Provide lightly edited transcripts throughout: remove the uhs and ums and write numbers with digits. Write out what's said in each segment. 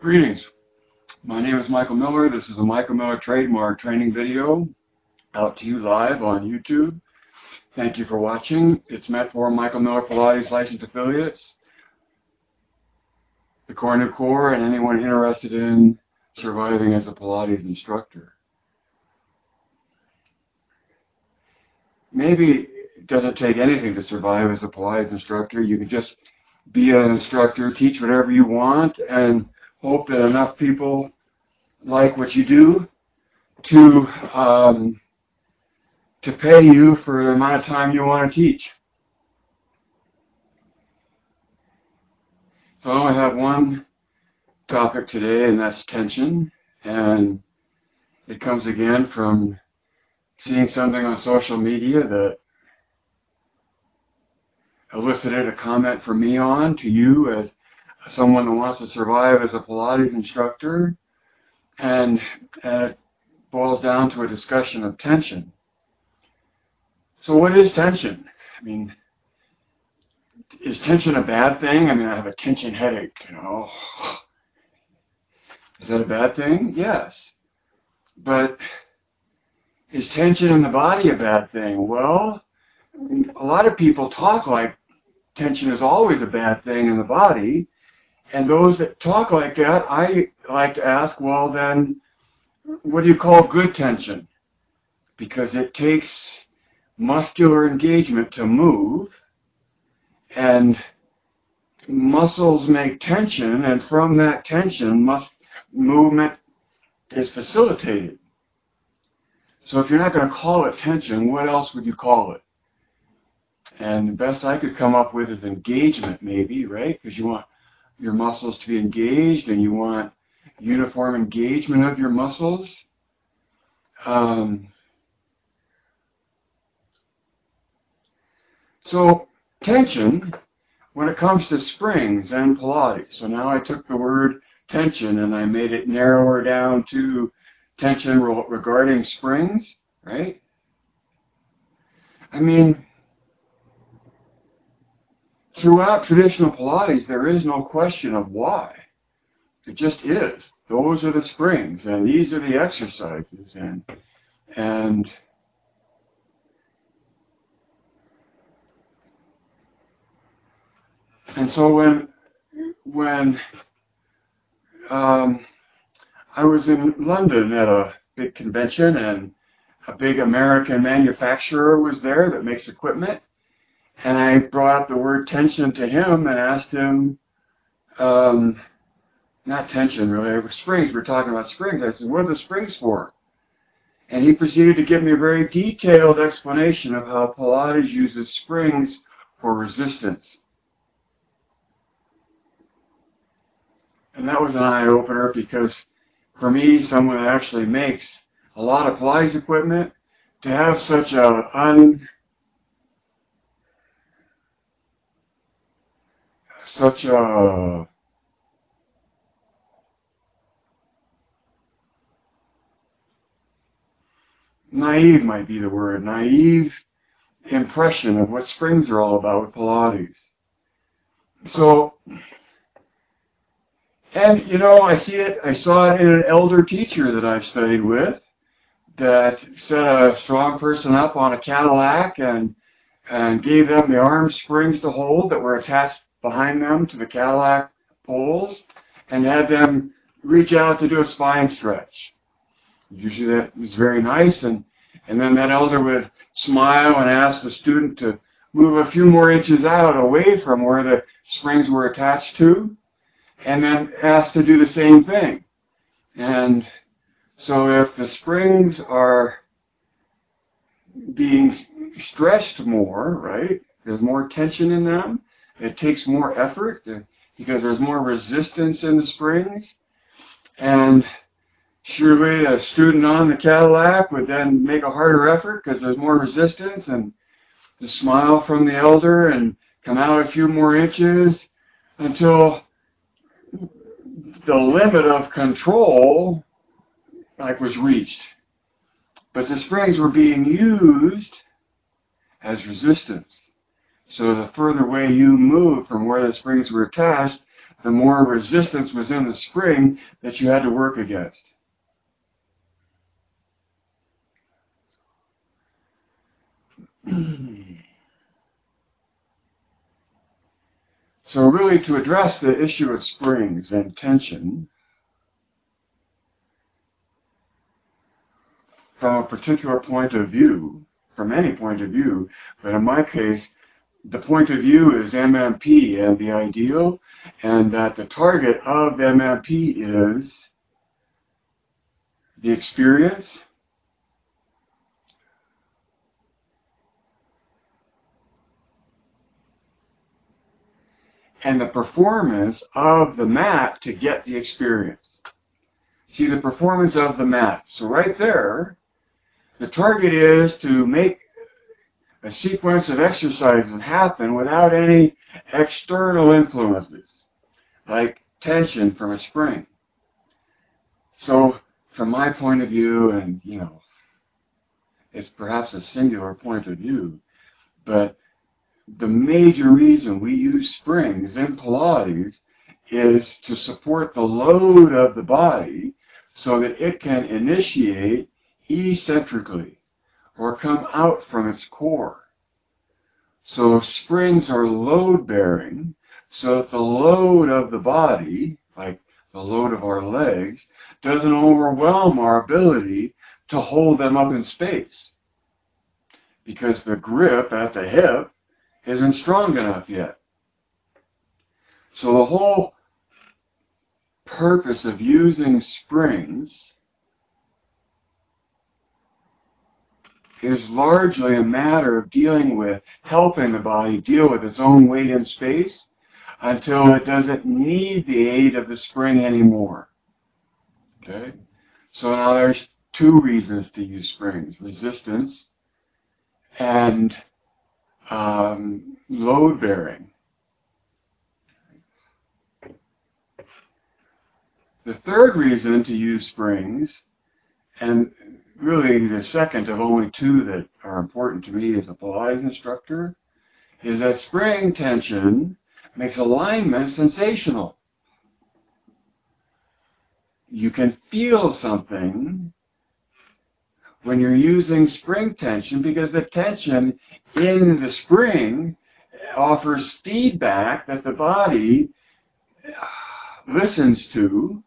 Greetings. My name is Michael Miller. This is a Michael Miller trademark training video out to you live on YouTube. Thank you for watching. It's meant for Michael Miller Pilates licensed affiliates, the Core New Core, and anyone interested in surviving as a Pilates instructor. Maybe it doesn't take anything to survive as a Pilates instructor. You can just be an instructor, teach whatever you want, and hope that enough people like what you do to pay you for the amount of time you want to teach. So I only have one topic today, and that's tension. And it comes again from seeing something on social media that elicited a comment from me on to you as someone who wants to survive as a Pilates instructor, and it boils down to a discussion of tension. So what is tension? I mean, is tension a bad thing? I mean, I have a tension headache, you know. Is that a bad thing? Yes. But is tension in the body a bad thing? Well, a lot of people talk like tension is always a bad thing in the body. And those that talk like that, I like to ask, well then, what do you call good tension? Because it takes muscular engagement to move, and muscles make tension, and from that tension, movement is facilitated. So if you're not going to call it tension, what else would you call it? And the best I could come up with is engagement, maybe, right? Because you want your muscles to be engaged, and you want uniform engagement of your muscles. So tension, when it comes to springs and Pilates, so now I took the word tension and I made it narrower down to tension regarding springs, right? I mean, throughout traditional Pilates, there is no question of why. It just is. Those are the springs, and these are the exercises, and so when I was in London at a big convention, and a big American manufacturer was there that makes equipment, and I brought up the word tension to him and asked him, not tension really, springs, we're talking about springs. I said, what are the springs for? And he proceeded to give me a very detailed explanation of how Pilates uses springs for resistance. And that was an eye-opener, because for me, someone that actually makes a lot of Pilates equipment, to have such a naive might be the word, naive impression of what springs are all about with Pilates. So, and you know, I saw it in an elder teacher that I've studied with, that set a strong person up on a Cadillac and gave them the arm springs to hold that were attached behind them to the Cadillac poles, and had them reach out to do a spine stretch. Usually that was very nice, and then that elder would smile and ask the student to move a few more inches out away from where the springs were attached to, and then ask to do the same thing. And so if the springs are being stretched more, right, there's more tension in them, it takes more effort because there's more resistance in the springs, and surely a student on the Cadillac would then make a harder effort because there's more resistance, and the smile from the elder and come out a few more inches until the limit of control was reached. But the springs were being used as resistance. So the further away you move from where the springs were attached, the more resistance was in the spring that you had to work against. So really, to address the issue of springs and tension from a particular point of view, from any point of view, but in my case, the point of view is MMP and the ideal, and that the target of MMP is the experience and the performance of the mat to get the experience. See, the performance of the mat. So right there, the target is to make a sequence of exercises happen without any external influences, like tension from a spring. So from my point of view, and it's perhaps a singular point of view, but the major reason we use springs in Pilates is to support the load of the body so that it can initiate eccentrically or come out from its core. So springs are load-bearing, so that the load of the body, like the load of our legs, doesn't overwhelm our ability to hold them up in space, because the grip at the hip isn't strong enough yet. So the whole purpose of using springs is largely a matter of dealing with, helping the body deal with its own weight in space until it doesn't need the aid of the spring anymore. Okay? So now there's two reasons to use springs: resistance and load bearing. The third reason to use springs, and really the second of only two that are important to me as a Pilates instructor, is that spring tension makes alignment sensational. You can feel something when you're using spring tension because the tension in the spring offers feedback that the body listens to,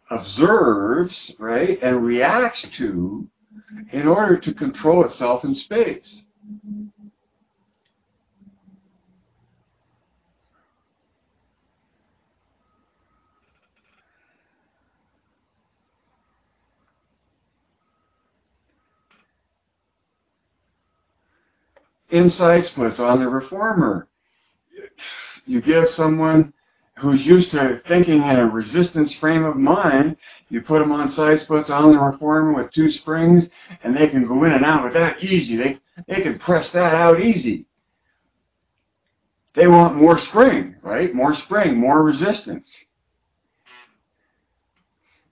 observes, right, and reacts to in order to control itself in space. Inside splits on the reformer. You give someone who's used to thinking in a resistance frame of mind, you put them on side splits on the reformer with two springs, and they can go in and out with that easy. They can press that out easy. They want more spring, right? More spring, more resistance.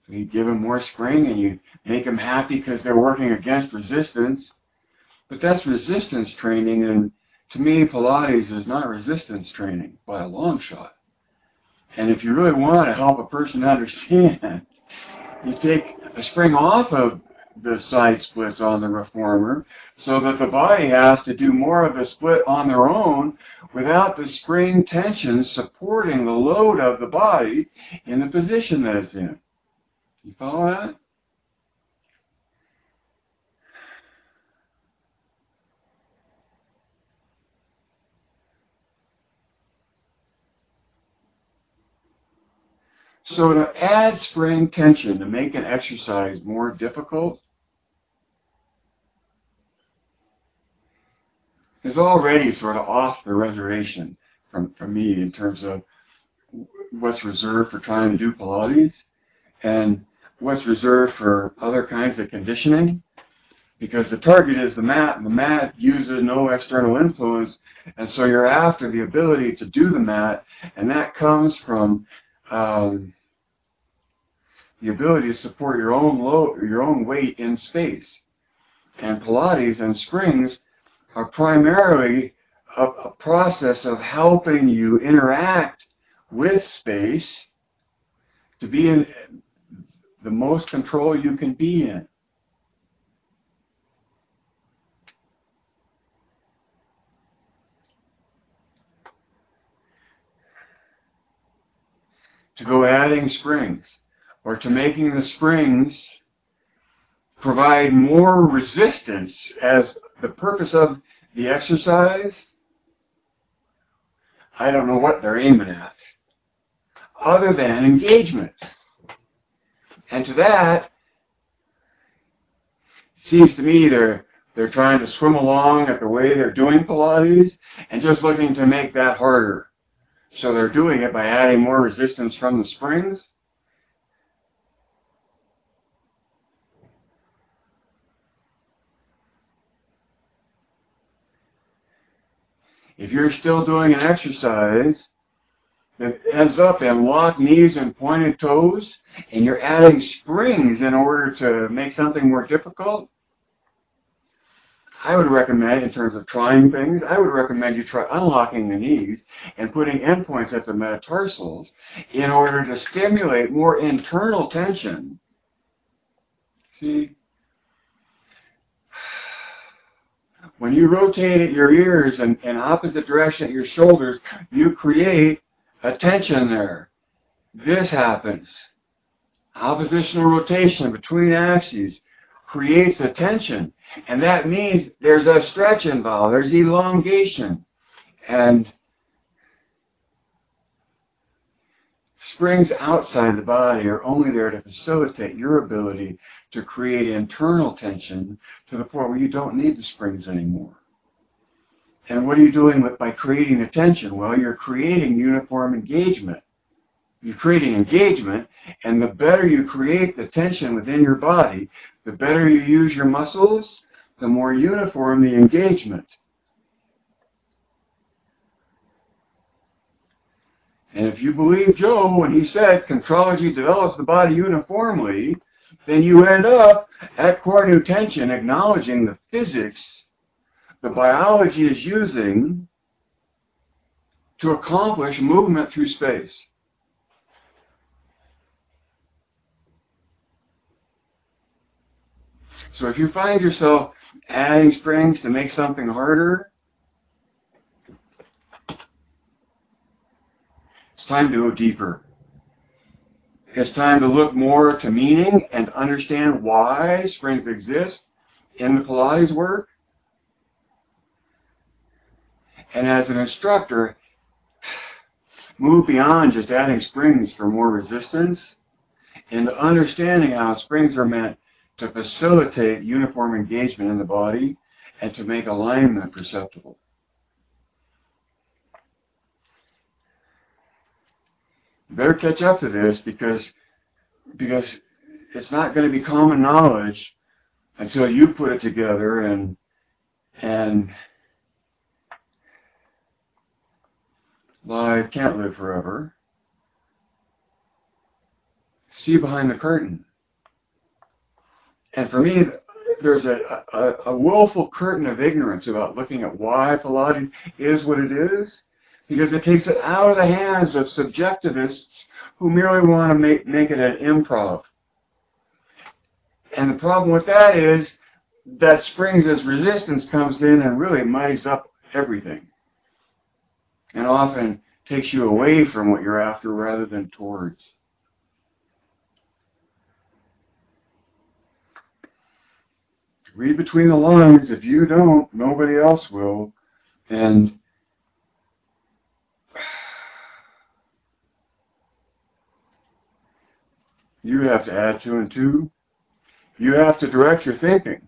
So you give them more spring and you make them happy because they're working against resistance. But that's resistance training, and to me, Pilates is not resistance training by a long shot. And if you really want to help a person understand, you take a spring off of the side splits on the reformer so that the body has to do more of the split on their own without the spring tension supporting the load of the body in the position that it's in. You follow that? So to add spring tension to make an exercise more difficult is already sort of off the reservation from me in terms of what's reserved for trying to do Pilates and what's reserved for other kinds of conditioning, because the target is the mat, and the mat uses no external influence, and so you're after the ability to do the mat, and that comes from the ability to support your own load, your own weight in space. And Pilates and springs are primarily a process of helping you interact with space to be in the most control you can be in. To go adding springs, or to making the springs provide more resistance as the purpose of the exercise, I don't know what they're aiming at, other than engagement. And to that, it seems to me they're trying to swim along at the way they're doing Pilates and just looking to make that harder. So they're doing it by adding more resistance from the springs. If you're still doing an exercise that ends up in locked knees and pointed toes, and you're adding springs in order to make something more difficult, I would recommend, in terms of trying things, I would recommend you try unlocking the knees and putting endpoints at the metatarsals in order to stimulate more internal tension. See? When you rotate at your ears and in opposite direction at your shoulders, you create a tension there. This happens. Oppositional rotation between axes creates a tension. And that means there's a stretch involved. There's elongation. And springs outside the body are only there to facilitate your ability to create internal tension to the point where you don't need the springs anymore. And what are you doing by creating the tension? Well, you're creating uniform engagement. You're creating engagement, and the better you create the tension within your body, the better you use your muscles, the more uniform the engagement. And if you believe Joe when he said contrology develops the body uniformly, then you end up at core new tension acknowledging the physics the biology is using to accomplish movement through space. So if you find yourself adding springs to make something harder, it's time to go deeper. It's time to look more to meaning and understand why springs exist in the Pilates work. And as an instructor, move beyond just adding springs for more resistance into understanding how springs are meant to facilitate uniform engagement in the body and to make alignment perceptible. You better catch up to this because it's not going to be common knowledge until you put it together and life can't live forever. See behind the curtain. And for me, there's a willful curtain of ignorance about looking at why Pilates is what it is, because it takes it out of the hands of subjectivists who merely want to make it an improv. And the problem with that is that springs as resistance comes in and really muddies up everything. And often takes you away from what you're after rather than towards. Read between the lines. If you don't, nobody else will. And you have to add 2 and 2. You have to direct your thinking.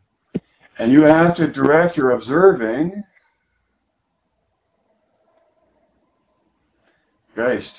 And you have to direct your observing. Geist.